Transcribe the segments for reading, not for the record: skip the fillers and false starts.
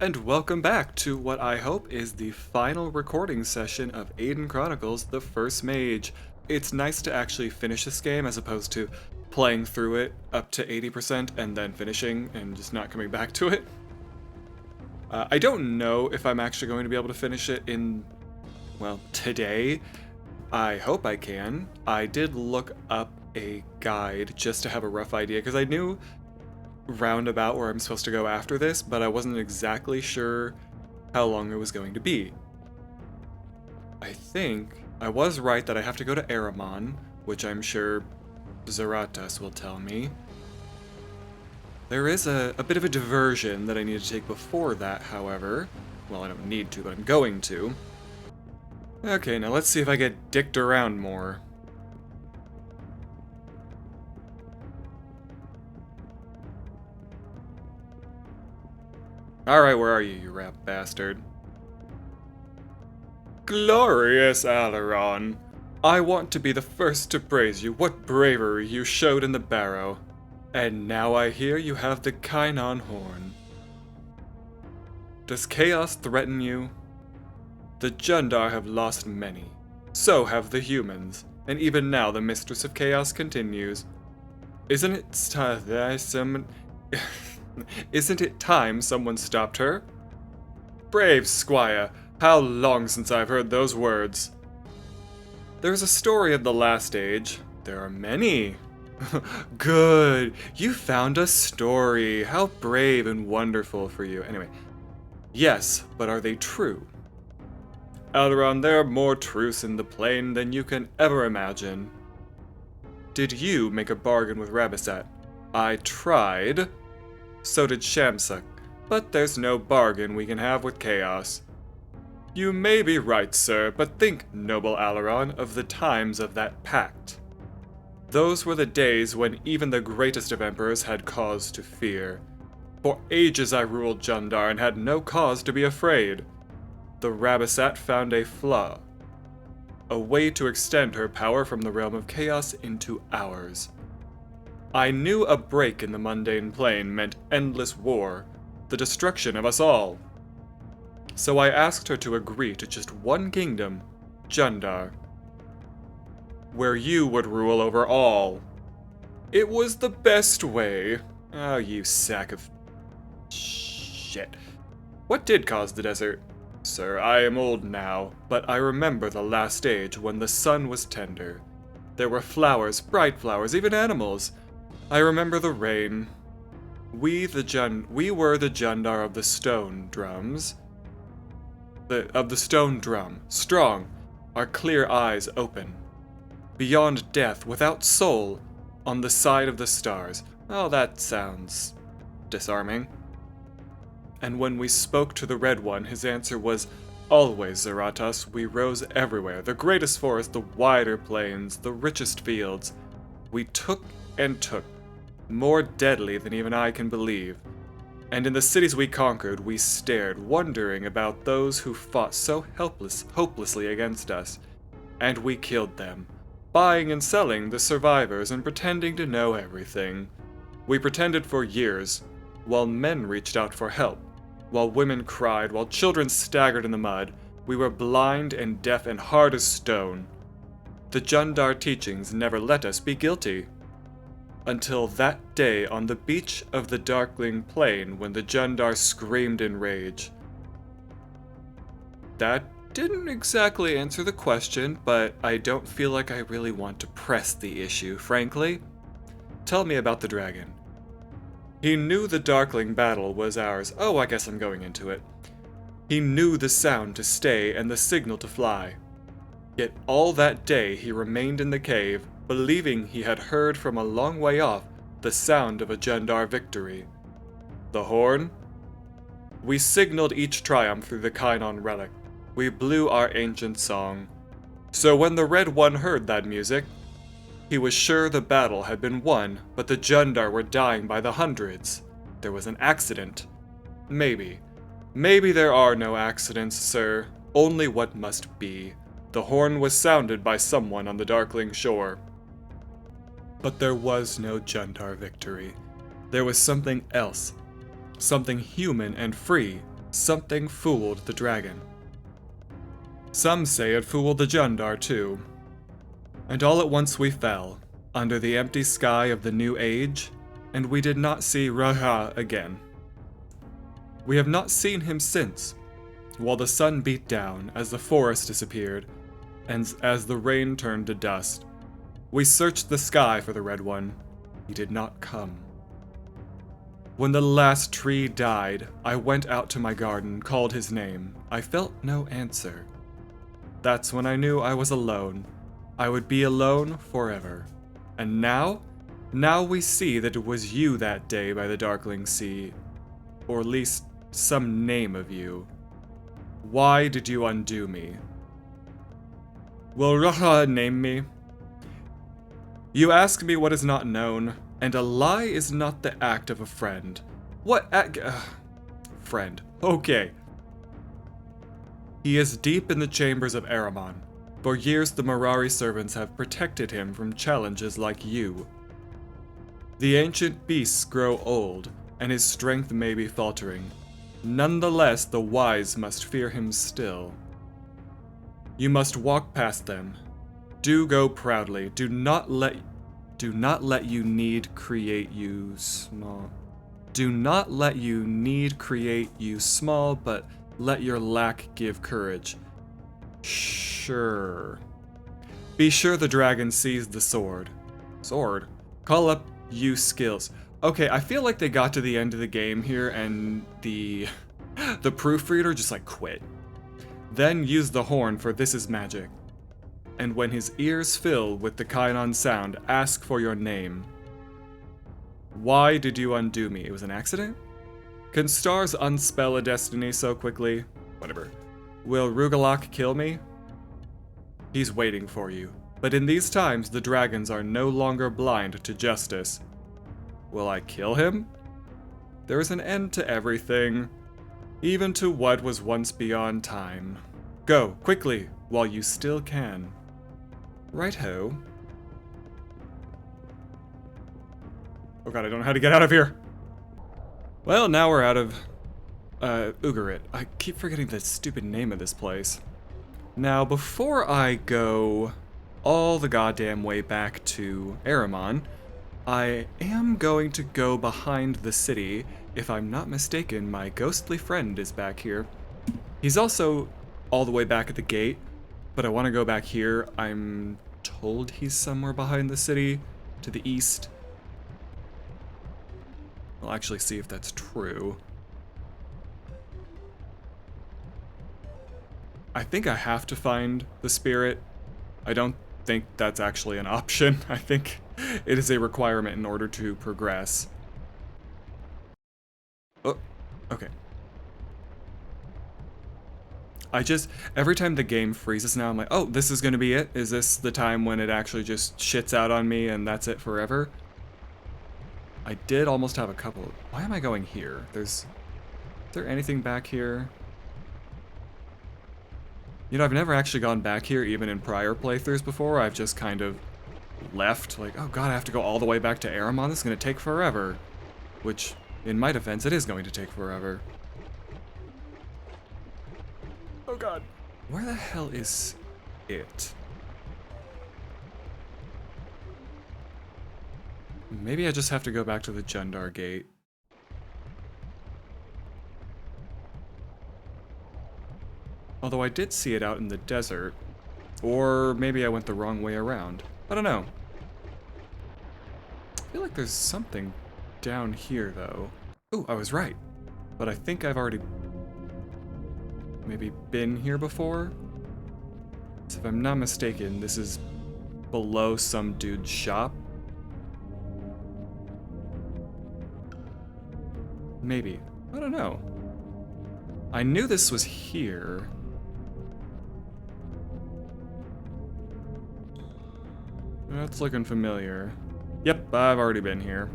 And welcome back to what I hope is the final recording session of Aidyn Chronicles, the first Mage. It's nice to actually finish this game as opposed to playing through it up to 80% and then finishing and just not coming back to it. I don't know if I'm actually going to be able to finish it in, well, today. I hope I can. I did look up a guide just to have a rough idea because I knew roundabout where I'm supposed to go after this, but I wasn't exactly sure how long it was going to be. I think I was right that I have to go to Aramon, which I'm sure Zaratas will tell me. There is a bit of a diversion that I need to take before that, however. Well, I don't need to, but I'm going to. Okay, now let's see if I get dicked around more. Alright, where are you, you rat bastard? Glorious Aileron! I want to be the first to praise you. What bravery you showed in the barrow. And now I hear you have the Kainon horn. Does chaos threaten you? The Jundar have lost many. So have the humans. And even now the Mistress of Chaos continues. Isn't it Isn't it time someone stopped her? Brave Squire, how long since I've heard those words. There's a story of the last age. There are many. Good, you found a story. How brave and wonderful for you. Anyway, yes, but are they true? Aileron, there are more truths in the plain than you can ever imagine. Did you make a bargain with Rabasat? I tried. So did Shamsuk, but there's no bargain we can have with chaos. You may be right, sir, but think, noble Aileron, of the times of that pact. Those were the days when even the greatest of emperors had cause to fear. For ages I ruled Jundar and had no cause to be afraid. The Rabasat found a flaw, a way to extend her power from the realm of chaos into ours. I knew a break in the mundane plane meant endless war, the destruction of us all. So I asked her to agree to just one kingdom, Jundar, where you would rule over all. It was the best way. Oh, you sack of shit. What did cause the desert? Sir, I am old now, but I remember the last age when the sun was tender. There were flowers, bright flowers, even animals. I remember the rain. We were the Jundar of the stone drums. Of the stone drum, strong, our clear eyes open. Beyond death, without soul, on the side of the stars. Oh, that sounds disarming. And when we spoke to the Red One, his answer was, always, Zaratas, we rose everywhere, the greatest forest, the wider plains, the richest fields. We took and took, more deadly than even I can believe. And in the cities we conquered, we stared, wondering about those who fought so hopelessly against us. And we killed them, buying and selling the survivors and pretending to know everything. We pretended for years, while men reached out for help, while women cried, while children staggered in the mud. We were blind and deaf and hard as stone. The Jundar teachings never let us be guilty. Until that day on the beach of the Darkling Plain when the Jundar screamed in rage. That didn't exactly answer the question, but I don't feel like I really want to press the issue, frankly. Tell me about the dragon. He knew the Darkling battle was ours. Oh, I guess I'm going into it. He knew the sound to stay and the signal to fly. Yet all that day he remained in the cave, believing he had heard from a long way off the sound of a Jundar victory. The horn? We signaled each triumph through the Kainon relic. We blew our ancient song. So when the Red One heard that music, he was sure the battle had been won, but the Jundar were dying by the hundreds. There was an accident. Maybe. Maybe there are no accidents, sir. Only what must be. The horn was sounded by someone on the Darkling shore. But there was no Jundar victory. There was something else. Something human and free. Something fooled the dragon. Some say it fooled the Jundar too. And all at once we fell, under the empty sky of the new age, and we did not see Raha again. We have not seen him since, while the sun beat down as the forest disappeared, and as the rain turned to dust. We searched the sky for the Red One. He did not come. When the last tree died, I went out to my garden, called his name. I felt no answer. That's when I knew I was alone. I would be alone forever. And now we see that it was you that day by the darkling sea, or at least some name of you. Why did you undo me? Will Raha name me? You ask me what is not known, and a lie is not the act of a friend. What act? Friend. Okay. He is deep in the chambers of Ahriman. For years the Mirari servants have protected him from challenges like you. The ancient beasts grow old, and his strength may be faltering. Nonetheless, the wise must fear him still. You must walk past them. Do go proudly. Do not let you need create you small. Do not let you need create you small, but let your lack give courage. Sure. Be sure the dragon sees the sword. Sword? Call up you skills. Okay, I feel like they got to the end of the game here and the proofreader just like quit. Then use the horn for this is magic. And when his ears fill with the Kainon sound, ask for your name. Why did you undo me? It was an accident? Can stars unspell a destiny so quickly? Whatever. Will Rugalok kill me? He's waiting for you. But in these times, the dragons are no longer blind to justice. Will I kill him? There is an end to everything, even to what was once beyond time. Go, quickly, while you still can. Right-ho. Oh god, I don't know how to get out of here. Well, now we're out of Ugarit. I keep forgetting the stupid name of this place. Now, before I go all the goddamn way back to Ahriman, I am going to go behind the city. If I'm not mistaken, my ghostly friend is back here. He's also all the way back at the gate, but I want to go back here. I'm told he's somewhere behind the city, to the east. I'll actually see if that's true. I think I have to find the spirit. I don't think that's actually an option. I think it is a requirement in order to progress. Oh, okay. Every time the game freezes now, I'm like, oh, this is gonna be it? Is this the time when it actually just shits out on me and that's it forever? I did almost have a couple. Why am I going here? Is there anything back here? You know, I've never actually gone back here, even in prior playthroughs before. I've just kind of left, like, oh god, I have to go all the way back to Ahriman? This is gonna take forever. Which, in my defense, it is going to take forever. Oh god. Where the hell is it? Maybe I just have to go back to the Jundar gate. Although I did see it out in the desert. Or maybe I went the wrong way around. I don't know. I feel like there's something down here, though. Ooh, I was right. But I think I've already maybe been here before. So if I'm not mistaken, this is below some dude's shop. Maybe. I don't know. I knew this was here. That's looking familiar. Yep, I've already been here.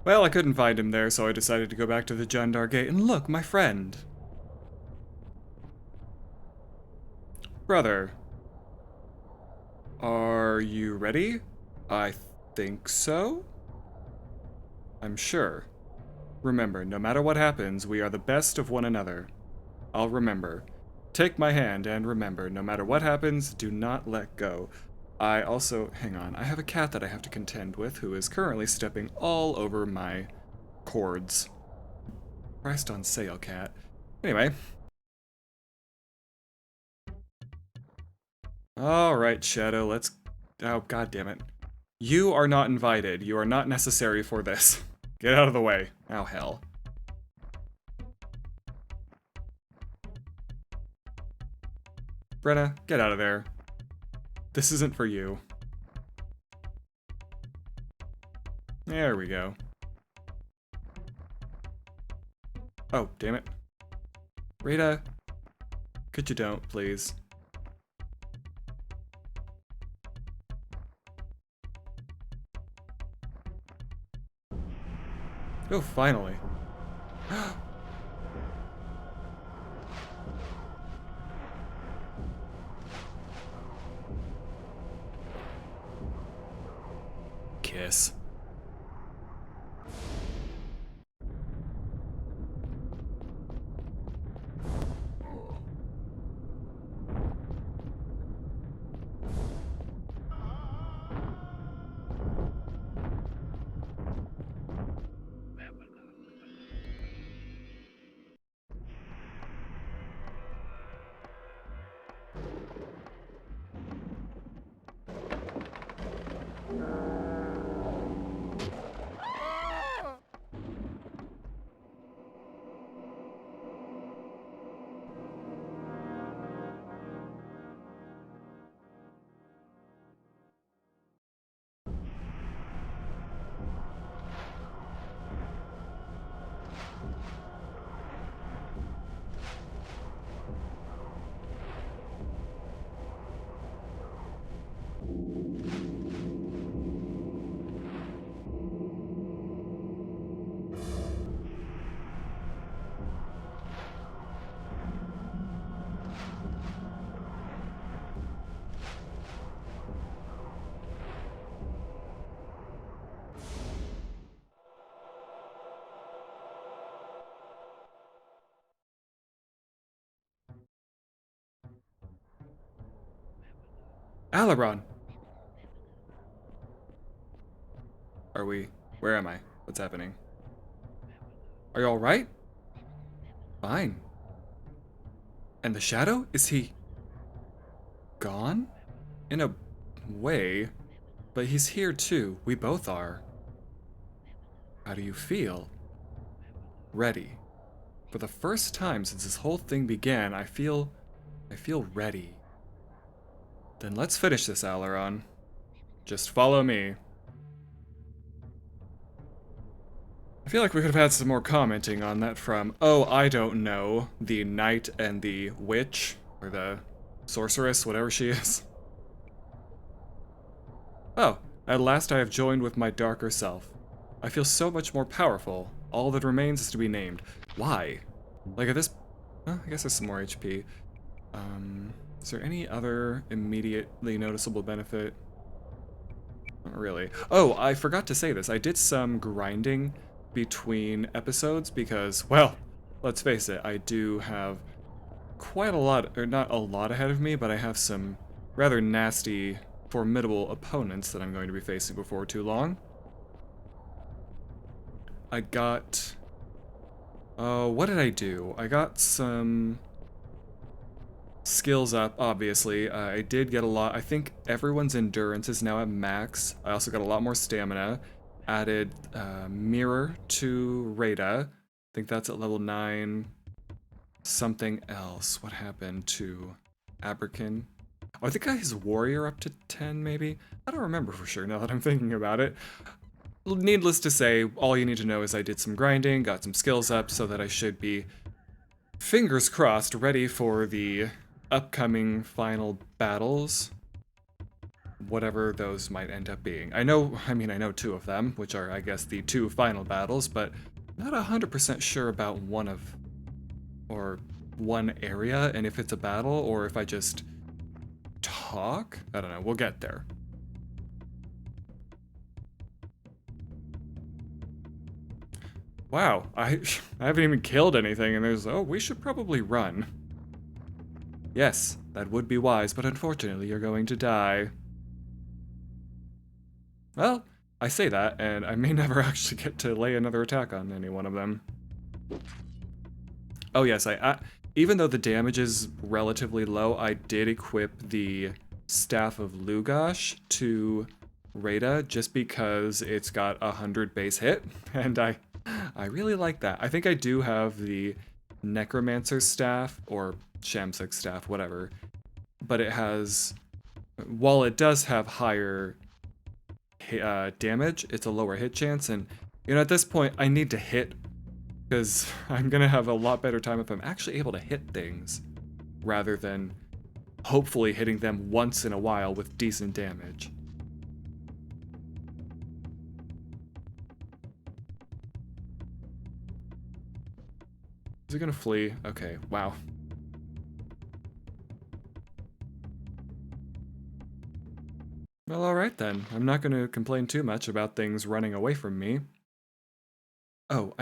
Well, I couldn't find him there, so I decided to go back to the Jundar gate, and look, my friend. Brother. Are you ready? I think so. I'm sure. Remember, no matter what happens, we are the best of one another. I'll remember. Take my hand and remember, no matter what happens, do not let go. I also, hang on, I have a cat that I have to contend with who is currently stepping all over my cords. Priced on sale, cat. Anyway. Alright, Shadow, let's... Oh, god damn it. You are not invited. You are not necessary for this. Get out of the way. Oh, hell. Brenna, get out of there. This isn't for you. There we go. Oh, damn it. Rita, could you don't, please? Oh, finally. Kiss. Alaron! Are we... Where am I? What's happening? Are you alright? Fine. And the shadow? Is he... gone? In a way. But he's here too. We both are. How do you feel? Ready. For the first time since this whole thing began, I feel ready. Then let's finish this, Alaron. Just follow me. I feel like we could have had some more commenting on that from, oh, I don't know, the knight and the witch, or the sorceress, whatever she is. Oh, at last I have joined with my darker self. I feel so much more powerful. All that remains is to be named. Why? Like at this... Oh, I guess there's some more HP. Is there any other immediately noticeable benefit? Not really. Oh, I forgot to say this. I did some grinding between episodes because, well, let's face it, I do have quite a lot, or not a lot ahead of me, but I have some rather nasty, formidable opponents that I'm going to be facing before too long. I got... what did I do? I got some skills up, obviously. I did get a lot. I think everyone's endurance is now at max. I also got a lot more stamina. Added mirror to Rada. I think that's at level 9. Something else. What happened to Aberkin? Oh, I think I got his warrior up to 10, maybe? I don't remember for sure now that I'm thinking about it. Needless to say, all you need to know is I did some grinding, got some skills up, so that I should be, fingers crossed, ready for the upcoming final battles. Whatever those might end up being. I know 2 of them, which are, I guess, the 2 final battles, but not 100% sure about one area, and if it's a battle, or if I just talk? I don't know, we'll get there. Wow, I haven't even killed anything, and there's, oh, we should probably run. Yes, that would be wise, but unfortunately you're going to die. Well, I say that, and I may never actually get to lay another attack on any one of them. Oh yes, even though the damage is relatively low, I did equip the Staff of Lugash to Rada just because it's got 100 base hit, and I really like that. I think I do have the Necromancer's Staff, or Shamsek's Staff, whatever, but it has, while it does have higher damage, it's a lower hit chance, and you know, at this point, I need to hit, because I'm gonna have a lot better time if I'm actually able to hit things, rather than hopefully hitting them once in a while with decent damage. Is it gonna flee? Okay, wow. Well, alright then. I'm not gonna complain too much about things running away from me. Oh,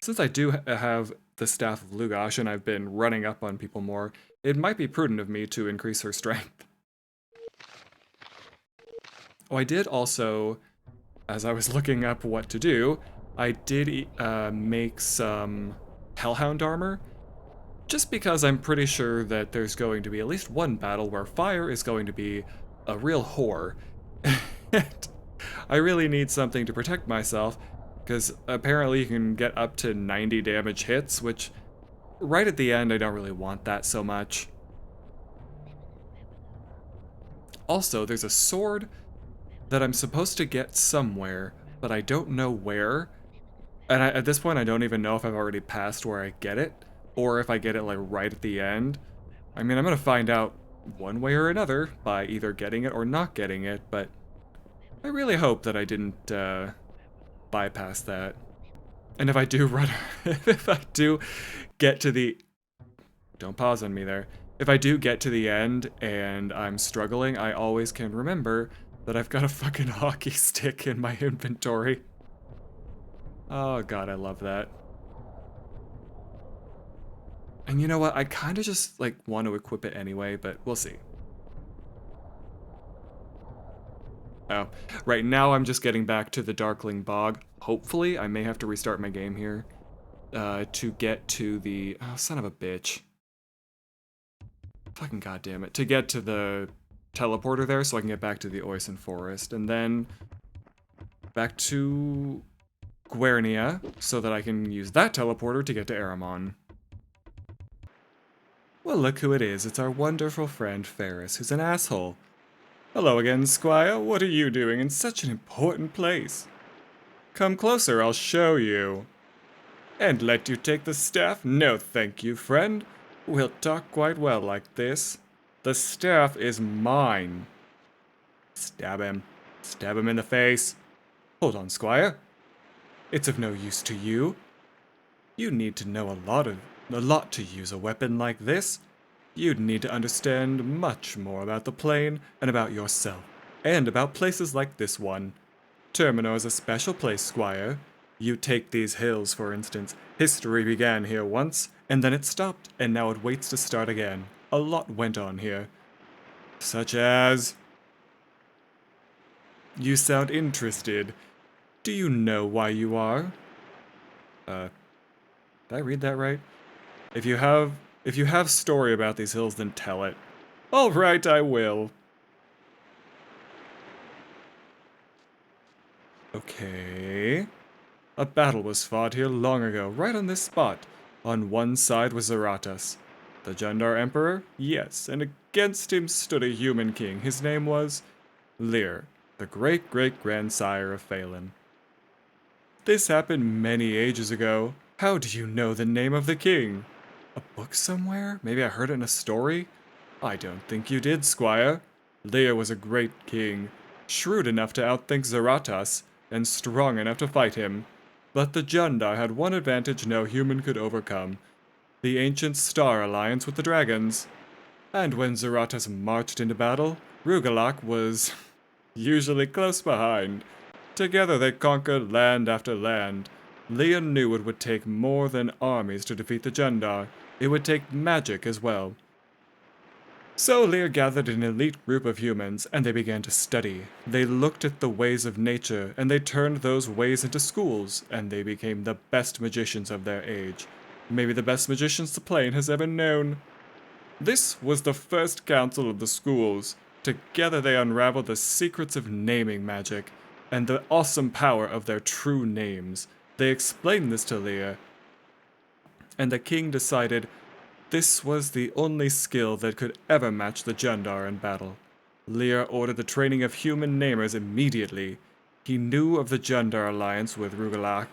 since I do have the Staff of Lugash and I've been running up on people more, it might be prudent of me to increase her strength. Oh, I did also, as I was looking up what to do, I did make some Hellhound armor, just because I'm pretty sure that there's going to be at least one battle where fire is going to be a real whore. I really need something to protect myself, because apparently you can get up to 90 damage hits, which right at the end I don't really want that so much. Also, there's a sword that I'm supposed to get somewhere, but I don't know where. And at this point I don't even know if I've already passed where I get it, or if I get it like right at the end. I mean, I'm gonna find out one way or another by either getting it or not getting it, but I really hope that I didn't bypass that. And if I do run, if I do get to the, don't pause on me there. If I do get to the end and I'm struggling, I always can remember that I've got a fucking hockey stick in my inventory. Oh god, I love that. And you know what? I kind of just like want to equip it anyway, but we'll see. Oh, right now I'm just getting back to the Darkling Bog. Hopefully, I may have to restart my game here to get to the, oh, son of a bitch. Fucking goddamn it. To get to the teleporter there so I can get back to the Oisin Forest, and then back to Guernia so that I can use that teleporter to get to Aramon. Well, look who it is. It's our wonderful friend Ferris, who's an asshole. Hello again, Squire. What are you doing in such an important place? Come closer, I'll show you. And let you take the staff? No, thank you, friend. We'll talk quite well like this. The staff is mine. Stab him. Stab him in the face. Hold on, Squire. It's of no use to you. You need to know a lot to use a weapon like this. You'd need to understand much more about the plane and about yourself, and about places like this one. Terminor is a special place, Squire. You take these hills, for instance. History began here once, and then it stopped, and now it waits to start again. A lot went on here. Such as... You sound interested. Do you know why you are? Did I read that right? If you have story about these hills, then tell it. All right, I will. Okay. A battle was fought here long ago, right on this spot. On one side was Zaratas, the Jundar Emperor, yes, and against him stood a human king. His name was Lear, the great-great-grandsire of Phelan. This happened many ages ago. How do you know the name of the king? A book somewhere? Maybe I heard it in a story? I don't think you did, Squire. Lear was a great king, shrewd enough to outthink Zaratas, and strong enough to fight him. But the Jundar had one advantage no human could overcome, the ancient star alliance with the dragons. And when Zaratas marched into battle, Rugalak was usually close behind. Together they conquered land after land. Leah knew it would take more than armies to defeat the Jundar. It would take magic as well. So Leah gathered an elite group of humans, and they began to study. They looked at the ways of nature, and they turned those ways into schools, and they became the best magicians of their age. Maybe the best magicians the plane has ever known. This was the first council of the schools. Together they unraveled the secrets of naming magic, and the awesome power of their true names. They explained this to Leah, and the king decided this was the only skill that could ever match the Jundar in battle. Leah ordered the training of human namers immediately. He knew of the Jundar alliance with Rugalach.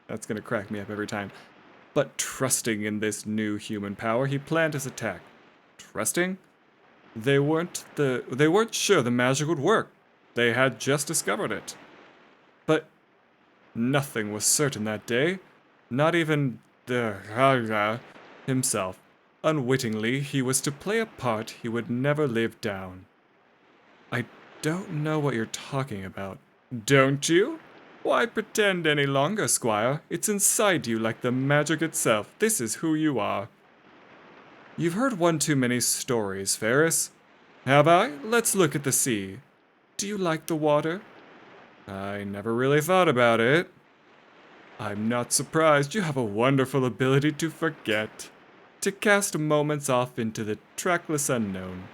That's gonna crack me up every time. But trusting in this new human power, he planned his attack. Trusting? They weren't sure the magic would work. They had just discovered it. But nothing was certain that day. Not even the Raga himself. Unwittingly, he was to play a part he would never live down. I don't know what you're talking about. Don't you? Why pretend any longer, Squire? It's inside you like the magic itself. This is who you are. You've heard one too many stories, Ferris. Have I? Let's look at the sea. Do you like the water? I never really thought about it. I'm not surprised. You have a wonderful ability to forget. To cast moments off into the trackless unknown.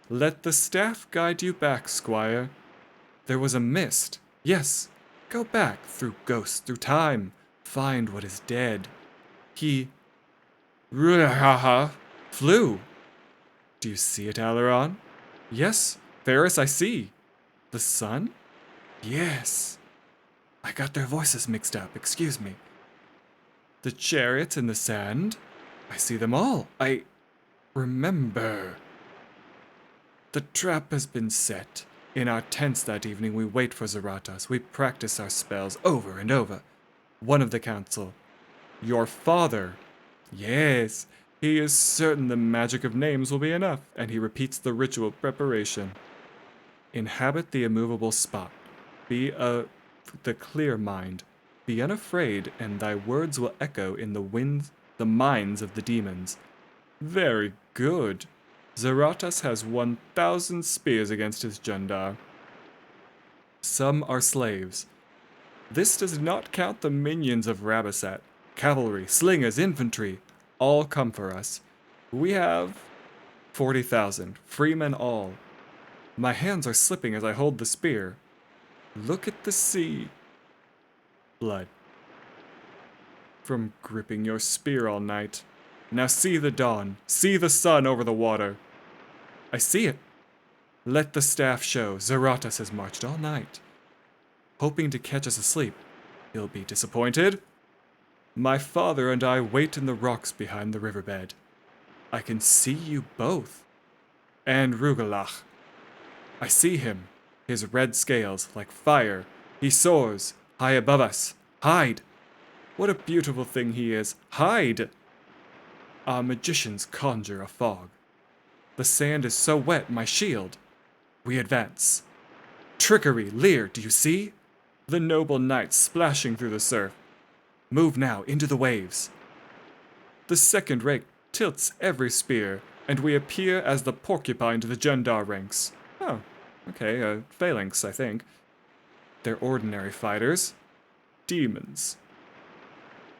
Let the staff guide you back, Squire. There was a mist. Yes, go back through ghosts, through time. Find what is dead. He... flew. Do you see it, Aileron? Yes, Ferris, I see. The sun? Yes. I got their voices mixed up, excuse me. The chariots in the sand? I see them all. I remember. The trap has been set. In our tents that evening, we wait for Zaratas. We practice our spells over and over. One of the council. Your father. Yes, he is certain the magic of names will be enough, and he repeats the ritual preparation. Inhabit the immovable spot. Be the clear mind. Be unafraid, and thy words will echo in the minds of the demons. Very good. Zaratas has 1,000 spears against his Jundar. Some are slaves. This does not count the minions of Rabasat. Cavalry, slingers, infantry, all come for us. We have 40,000, freemen all. My hands are slipping as I hold the spear. Look at the sea. Blood. From gripping your spear all night. Now see the dawn. See the sun over the water. I see it. Let the staff show. Zaratas has marched all night. Hoping to catch us asleep. He'll be disappointed. My father and I wait in the rocks behind the riverbed. I can see you both. And Rugalach. I see him. His red scales, like fire. He soars, high above us. Hide! What a beautiful thing he is. Hide! Our magicians conjure a fog. The sand is so wet, my shield. We advance. Trickery, Lear, do you see? The noble knight splashing through the surf. Move now into the waves. The second rake tilts every spear, and we appear as the porcupine to the Jundar ranks. Oh, okay, phalanx, I think. They're ordinary fighters. Demons.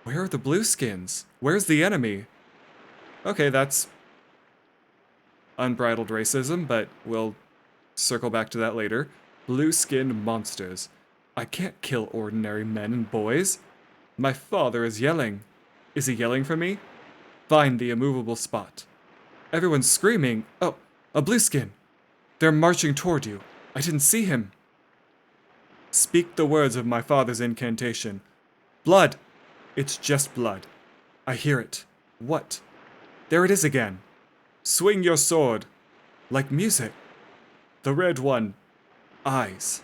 Where are the blueskins? Where's the enemy? Okay, that's unbridled racism, but we'll circle back to that later. Blue-skinned monsters. I can't kill ordinary men and boys. My father is yelling. Is he yelling for me? Find the immovable spot. Everyone's screaming. Oh, a blueskin. They're marching toward you. I didn't see him. Speak the words of my father's incantation. Blood. It's just blood. I hear it. What? There it is again. Swing your sword. Like music. The red one. Eyes.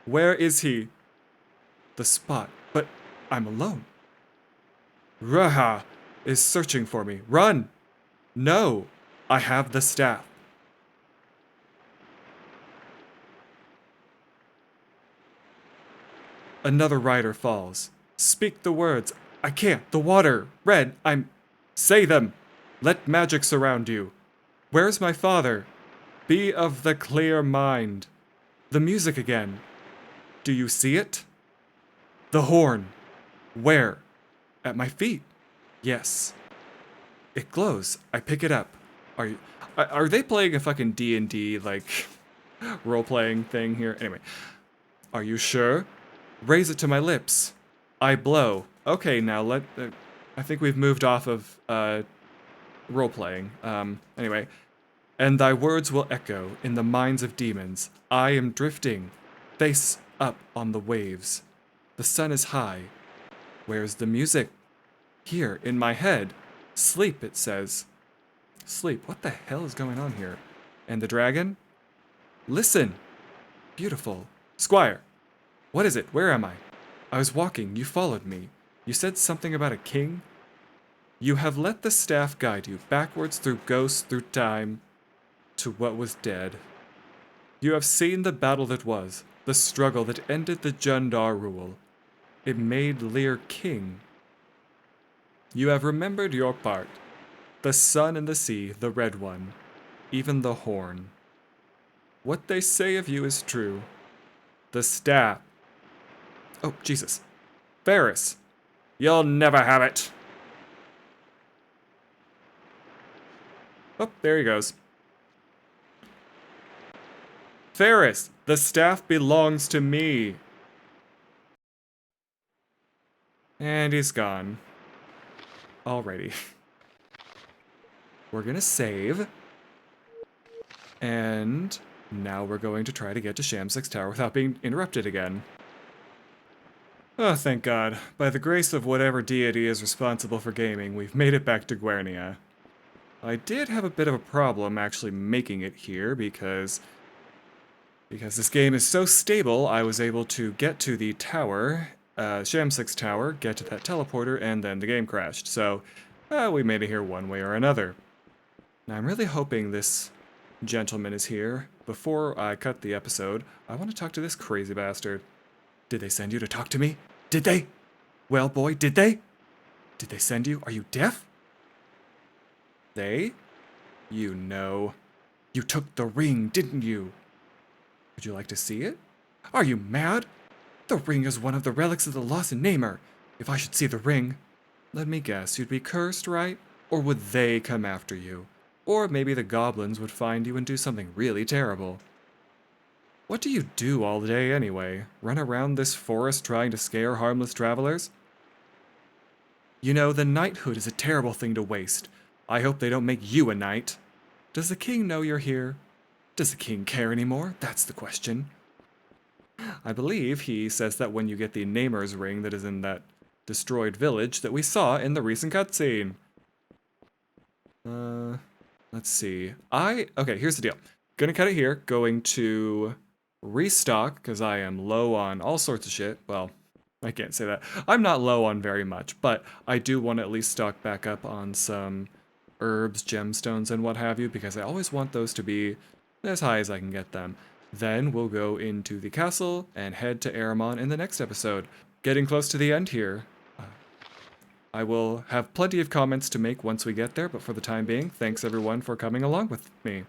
Where is he? The spot. But I'm alone. Raha is searching for me. Run! No! I have the staff. Another rider falls. Speak the words. I can't. The water. Red. Say them. Let magic surround you. Where's my father? Be of the clear mind. The music again. Do you see it? The horn. Where? At my feet. Yes. It glows. I pick it up. Are they playing a fucking D&D like role-playing thing here? Anyway. Are you sure? Raise it to my lips. I blow. Okay, now I think we've moved off of role-playing. Anyway. And thy words will echo in the minds of demons. I am drifting, face up on the waves. The sun is high. Where's the music? Here, in my head. Sleep, it says. Sleep, what the hell is going on here? And the dragon? Listen! Beautiful. Squire! What is it? Where am I? I was walking, you followed me. You said something about a king? You have let the staff guide you backwards through ghosts, through time, to what was dead. You have seen the battle that was, the struggle that ended the Jundar rule. It made Lear king. You have remembered your part. The sun and the sea, the red one, even the horn. What they say of you is true. The staff. Oh, Jesus. Ferris, you'll never have it. Oh, there he goes. Ferris, the staff belongs to me. And he's gone. Alrighty. We're gonna save. And now we're going to try to get to Shamsix Tower without being interrupted again. Oh, thank God. By the grace of whatever deity is responsible for gaming, we've made it back to Guernia. I did have a bit of a problem actually making it here because this game is so stable, I was able to get to the tower, Shamsix Tower, get to that teleporter, and then the game crashed. So, we made it here one way or another. Now, I'm really hoping this gentleman is here. Before I cut the episode, I want to talk to this crazy bastard. Did they send you to talk to me? Did they? Well, boy, did they? Did they send you? Are you deaf? They? You know. You took the ring, didn't you? Would you like to see it? Are you mad? The ring is one of the relics of the lost Namer. If I should see the ring, let me guess, you'd be cursed, right? Or would they come after you? Or maybe the goblins would find you and do something really terrible. What do you do all day anyway? Run around this forest trying to scare harmless travelers? You know, the knighthood is a terrible thing to waste. I hope they don't make you a knight. Does the king know you're here? Does the king care anymore? That's the question. I believe he says that when you get the Namer's ring that is in that destroyed village that we saw in the recent cutscene. Let's see. Okay, here's the deal. Gonna cut it here. Going to restock, because I am low on all sorts of shit. Well, I can't say that. I'm not low on very much, but I do want to at least stock back up on some herbs, gemstones, and what have you, because I always want those to be as high as I can get them. Then we'll go into the castle and head to Aramon in the next episode. Getting close to the end here. I will have plenty of comments to make once we get there, but for the time being, thanks everyone for coming along with me.